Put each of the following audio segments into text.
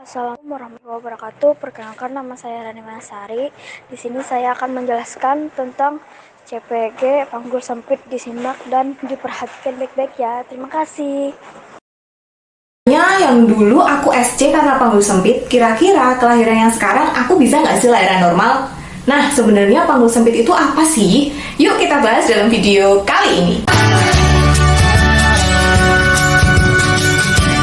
Assalamualaikum warahmatullahi wabarakatuh. Perkenalkan, nama saya Rani Manasari. Di sini saya akan menjelaskan tentang CPG, panggul sempit, disimak dan diperhatikan baik-baik ya. Terima kasih. Yang dulu aku SC karena panggul sempit, kira-kira kelahiran yang sekarang aku bisa nggak sih lahiran normal? Nah, sebenarnya panggul sempit itu apa sih? Yuk kita bahas dalam video kali ini.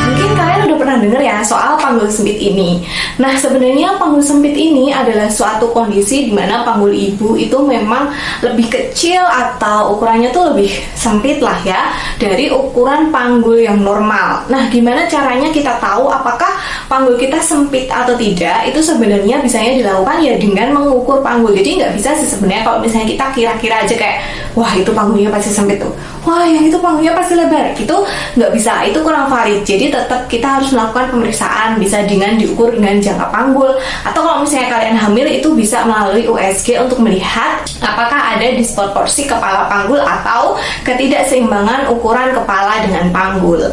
Mungkin kalian udah pernah dengar ya soal panggul sempit ini. Nah, sebenarnya panggul sempit ini adalah suatu kondisi di mana panggul ibu itu memang lebih kecil atau ukurannya tuh lebih sempit lah ya dari ukuran panggul yang normal. Nah, gimana caranya kita tahu apakah panggul kita sempit atau tidak? Itu sebenarnya bisanya dilakukan ya dengan mengukur panggul. Jadi nggak bisa sih sebenarnya kalau misalnya kita kira-kira aja kayak, wah itu panggulnya pasti sempit tuh, wah yang itu panggulnya pasti lebar. Itu nggak bisa, itu kurang valid. Jadi tetap kita harus melakukan pemeriksaan, bisa dengan diukur dengan jangka panggul, atau kalau misalnya kalian hamil itu bisa melalui USG untuk melihat apakah ada disproporsi kepala panggul atau ketidakseimbangan ukuran kepala dengan panggul.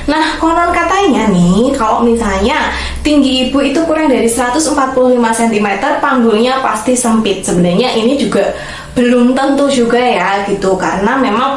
Nah, konon katanya nih, kalau misalnya tinggi ibu itu kurang dari 145 cm, panggulnya pasti sempit. Sebenarnya ini juga belum tentu juga ya gitu, karena memang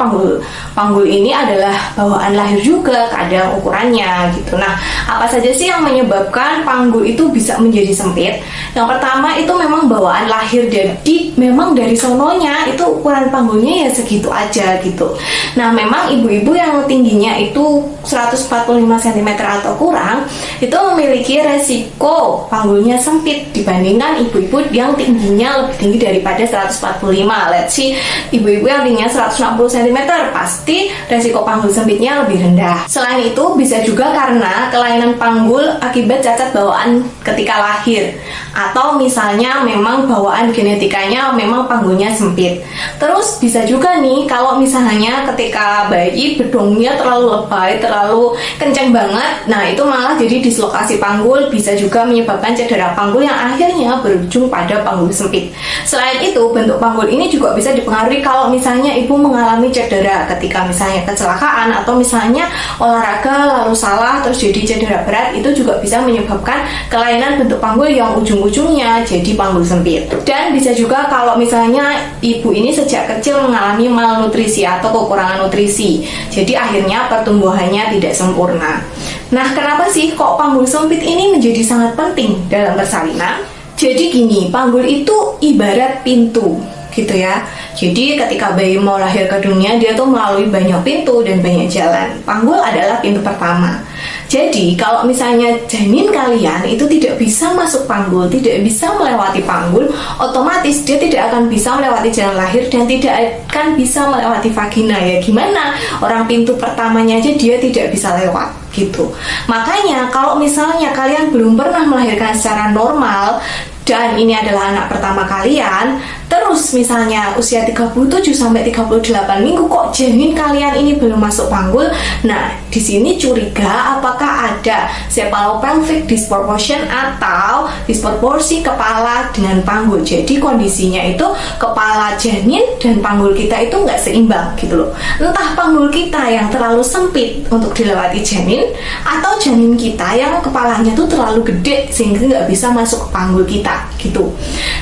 panggul ini adalah bawaan lahir juga, kadang ukurannya gitu. Nah, apa saja sih yang menyebabkan panggul itu bisa menjadi sempit? Yang pertama itu memang bawaan lahir, jadi memang dari sononya itu ukuran panggulnya ya segitu aja gitu. Nah, memang ibu-ibu yang tingginya itu 145 cm atau kurang itu memiliki resiko panggulnya sempit dibandingkan ibu-ibu yang tingginya lebih tinggi daripada 145. Let's see, ibu-ibu yang tingginya 160 cm pasti resiko panggul sempitnya lebih rendah. Selain itu bisa juga karena kelainan panggul akibat cacat bawaan ketika lahir, atau misalnya memang bawaan genetikanya memang panggulnya sempit. Terus bisa juga nih kalau misalnya ketika bayi bedongnya terlalu lebay, terlalu kenceng banget, nah itu malah jadi dislokasi panggul, bisa juga menyebabkan cedera panggul yang akhirnya berujung pada panggul sempit. Selain itu, bentuk panggul ini juga bisa dipengaruhi kalau misalnya ibu mengalami cedera ketika misalnya kecelakaan, atau misalnya olahraga lalu salah terus jadi cedera berat, itu juga bisa menyebabkan kelainan bentuk panggul yang ujung-ujungnya jadi panggul sempit. Dan bisa juga kalau misalnya ibu ini sejak kecil mengalami malnutrisi atau kekurangan nutrisi, jadi akhirnya pertumbuhannya tidak sempurna. Nah, kenapa sih kok panggul sempit ini menjadi sangat penting dalam persalinan? Jadi gini, panggul itu ibarat pintu gitu ya. Jadi ketika bayi mau lahir ke dunia, dia tuh melalui banyak pintu dan banyak jalan. Panggul adalah pintu pertama. Jadi kalau misalnya janin kalian itu tidak bisa masuk panggul, tidak bisa melewati panggul, otomatis dia tidak akan bisa melewati jalan lahir dan tidak akan bisa melewati vagina. Ya gimana? Orang pintu pertamanya aja dia tidak bisa lewat gitu. Makanya kalau misalnya kalian belum pernah melahirkan secara normal dan ini adalah anak pertama kalian, terus misalnya usia 37 sampai 38 minggu kok janin kalian ini belum masuk panggul. Nah, di sini curiga apakah ada cephalopelvic disproportion atau disproporsi kepala dengan panggul. Jadi kondisinya itu kepala janin dan panggul kita itu nggak seimbang gitu loh. Entah panggul kita yang terlalu sempit untuk dilewati janin, atau janin kita yang kepalanya tuh terlalu gede sehingga nggak bisa masuk ke panggul kita gitu.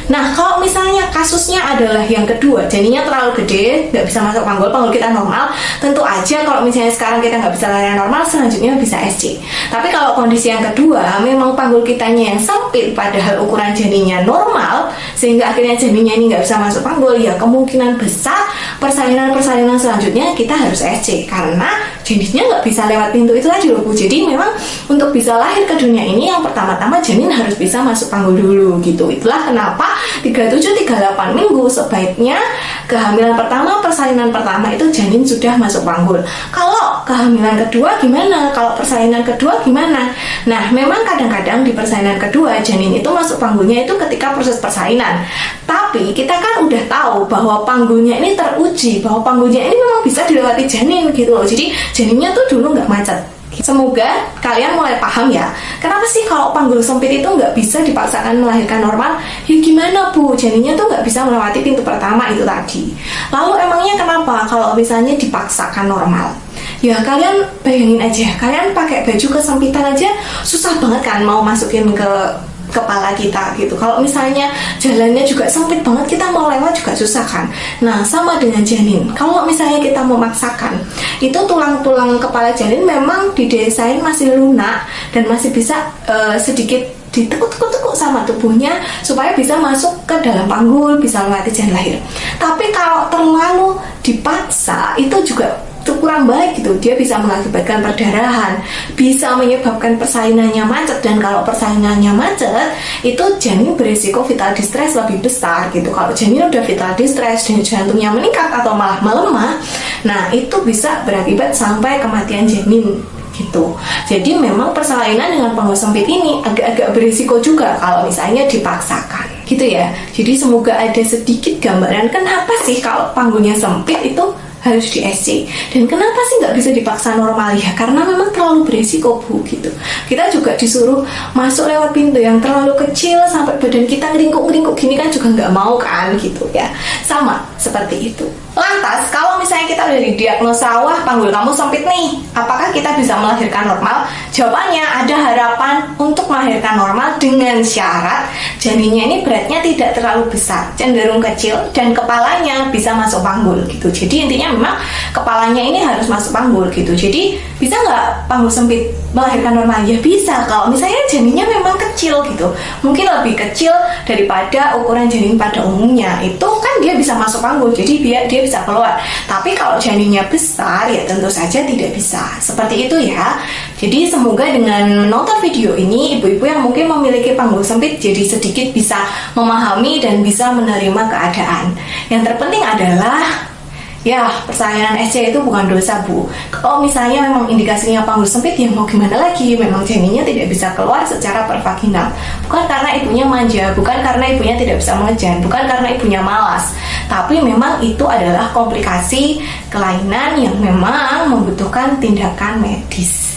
Nah, kalau misalnya kasusnya adalah yang kedua, janinnya terlalu gede, nggak bisa masuk panggul, panggul kita normal, tentu aja kalau misalnya sekarang kita nggak bisa lahiran normal, selanjutnya bisa SC. Tapi kalau kondisi yang kedua, memang panggul kitanya yang sempit padahal ukuran janinnya normal, sehingga akhirnya janinnya ini nggak bisa masuk panggul, ya kemungkinan besar persalinan selanjutnya kita harus SC, karena janinnya nggak bisa lewat pintu itu tadi loh Bu. Jadi memang untuk bisa lahir ke dunia ini, yang pertama-tama janin harus bisa masuk panggul dulu gitu. Itulah kenapa 37-38 minggu sebaiknya kehamilan pertama, persalinan pertama itu janin sudah masuk panggul. Kalau kehamilan kedua gimana? Kalau persalinan kedua gimana? Nah, memang kadang-kadang di persalinan kedua janin itu masuk panggulnya itu ketika proses persalinan. Tapi kita kan udah tahu bahwa panggulnya ini teruji, bahwa panggulnya ini memang bisa dilewati janin gitu loh. Jadi janinnya tuh dulu nggak macet. Semoga kalian mulai paham ya, kenapa sih kalau panggul sempit itu nggak bisa dipaksakan melahirkan normal? Ya gimana Bu, janinnya tuh nggak bisa melewati pintu pertama itu tadi. Lalu emangnya kenapa kalau misalnya dipaksakan normal? Ya kalian bayangin aja, kalian pakai baju kesempitan aja susah banget kan mau masukin ke kepala kita gitu. Kalau misalnya jalannya juga sempit banget, kita mau lewat juga susah kan. Nah sama dengan janin, kalau misalnya kita memaksakan, itu tulang-tulang kepala janin memang didesain masih lunak dan masih bisa sedikit ditekuk-tekuk sama tubuhnya supaya bisa masuk ke dalam panggul, bisa melewati jalan lahir. Tapi kalau terlalu dipaksa itu juga kurang baik gitu, dia bisa mengakibatkan perdarahan, bisa menyebabkan persalinannya macet, dan kalau persalinannya macet itu janin berisiko vital distress lebih besar gitu. Kalau janin udah vital distress dan jantungnya meningkat atau malah melemah, nah itu bisa berakibat sampai kematian janin gitu. Jadi memang persalinan dengan panggul sempit ini agak-agak berisiko juga kalau misalnya dipaksakan gitu ya. Jadi semoga ada sedikit gambaran kenapa sih kalau panggulnya sempit itu harus di SC, dan kenapa sih nggak bisa dipaksa normal ya, karena memang terlalu berisiko Bu gitu. Kita juga disuruh masuk lewat pintu yang terlalu kecil sampai badan kita ngeringkuk-ngeringkuk gini kan juga nggak mau kan gitu ya. Sama seperti itu. Lantas kalau misalnya kita udah didiagnosa, wah panggul kamu sempit nih, apakah kita bisa melahirkan normal? Jawabannya ada harapan untuk melahirkan normal dengan syarat janinnya ini beratnya tidak terlalu besar, cenderung kecil, dan kepalanya bisa masuk panggul gitu. Jadi intinya memang kepalanya ini harus masuk panggul gitu. Jadi bisa nggak panggul sempit melahirkan normal? Ya bisa, kalau misalnya janinnya memang kecil gitu, mungkin lebih kecil daripada ukuran janin pada umumnya, itu kan dia bisa masuk panggul, jadi dia bisa keluar. Tapi kalau janinnya besar ya tentu saja tidak bisa. Seperti itu ya. Jadi semoga dengan menonton video ini, ibu-ibu yang mungkin memiliki panggul sempit jadi sedikit bisa memahami dan bisa menerima keadaan. Yang terpenting adalah ya, persalinan SC itu bukan dosa Bu. Kalau misalnya memang indikasinya panggul sempit, ya mau gimana lagi, memang janinnya tidak bisa keluar secara pervaginal. Bukan karena ibunya manja, bukan karena ibunya tidak bisa mengejan, bukan karena ibunya malas, tapi memang itu adalah komplikasi kelainan yang memang membutuhkan tindakan medis.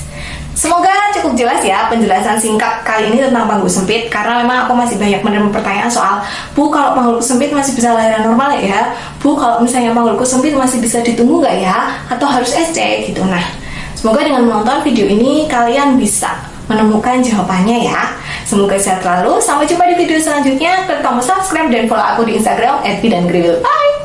Semoga cukup jelas ya penjelasan singkat kali ini tentang panggul sempit, karena memang aku masih banyak menerima pertanyaan soal, Bu kalau panggulku sempit masih bisa lahiran normal ya? Bu kalau misalnya panggulku sempit masih bisa ditunggu nggak ya? Atau harus SC gitu. Nah, semoga dengan menonton video ini kalian bisa menemukan jawabannya ya. Semoga sehat selalu. Sampai jumpa di video selanjutnya. Klik tombol subscribe dan follow aku di Instagram @bidangkriwil. Bye!